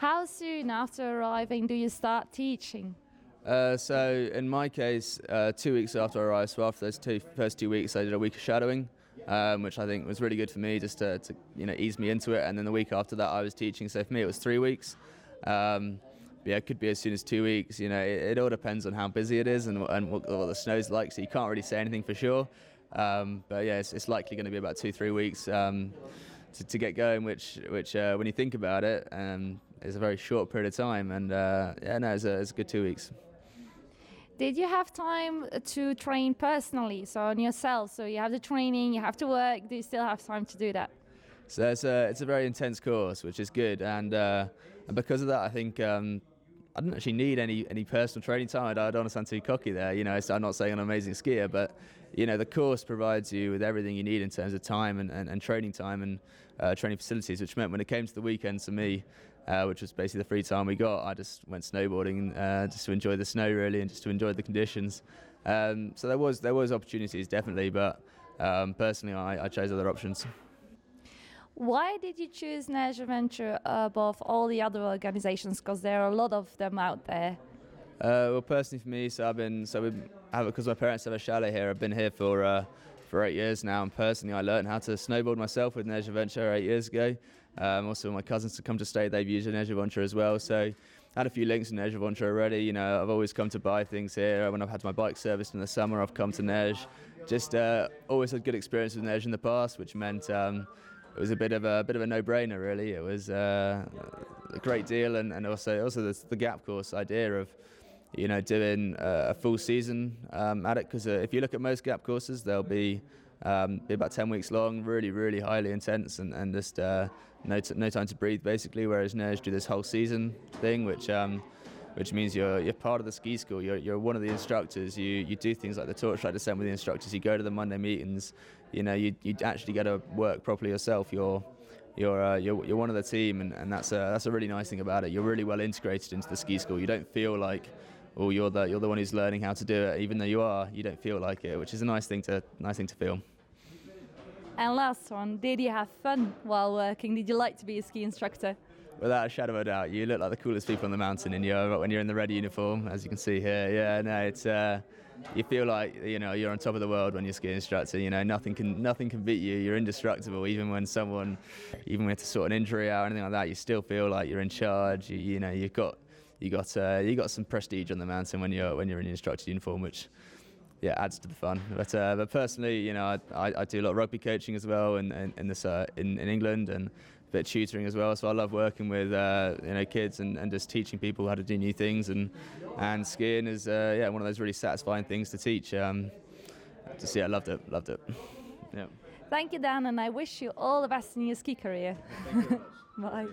How soon after arriving do you start teaching? So in my case, 2 weeks after I arrived, so after those first 2 weeks, I did a week of shadowing, which I think was really good for me, just to ease me into it. And then the week after that, I was teaching. So for me, it was 3 weeks. Yeah, it could be as soon as 2 weeks. It all depends on how busy it is and what the snow's like. So you can't really say anything for sure. But yeah, it's likely going to be about 2-3 weeks to get going, which when you think about it, is a very short period of time. And yeah, no, it's a good 2 weeks. Did you have time to train personally, so on yourself? So you have the training, you have to work. Do you still have time to do that? So it's a very intense course, which is good, and because of that, I think I didn't actually need any personal training time. I don't want to sound too cocky there, so I'm not saying I'm an amazing skier, but the course provides you with everything you need in terms of time and training time and training facilities, which meant when it came to the weekends for me, which was basically the free time we got, I just went snowboarding just to enjoy the snow really and just to enjoy the conditions. So there was opportunities definitely, but personally I chose other options. Why did you choose Neige Aventure above all the other organizations? Because there are a lot of them out there. Well, personally for me, because my parents have a chalet here, I've been here for 8 years now, and personally I learned how to snowboard myself with Neige Aventure 8 years ago. Also my cousins to come to stay, they've used Neige Aventure as well, so I had a few links in Neige Aventure already. I've always come to buy things here. When I've had my bike serviced in the summer, I've come to Neige. Just always had good experience with Neige in the past, which meant it was a bit of a no-brainer really. It was a great deal, and also the gap course idea of doing a full season at it, because if you look at most gap courses, they'll be about 10 weeks long, really highly intense, and just no time to breathe basically. Whereas Neige do this whole season thing, which means you're part of the ski school. You're one of the instructors. You do things like the torchlight descent with the instructors. You go to the Monday meetings. You actually get to work properly yourself. You're one of the team, and that's a really nice thing about it. You're really well integrated into the ski school. You don't feel like, oh, you're the one who's learning how to do it, even though you are. You don't feel like it, which is a nice thing to feel. And last one, did you have fun while working? Did you like to be a ski instructor? Without a shadow of a doubt, you look like the coolest people on the mountain when you're in the red uniform, as you can see here. Yeah, no, it's you feel like you're on top of the world when you're a ski instructor. Nothing can beat you. You're indestructible. Even when we have to sort an injury out or anything like that, you still feel like you're in charge. You got some prestige on the mountain when you're in your instructor uniform, which adds to the fun. But personally, I do a lot of rugby coaching as well in England, and a bit of tutoring as well. So I love working with kids and just teaching people how to do new things, and skiing is one of those really satisfying things to teach. I loved it. Yeah. Thank you, Dan, and I wish you all the best in your ski career. Thank you very much. Bye.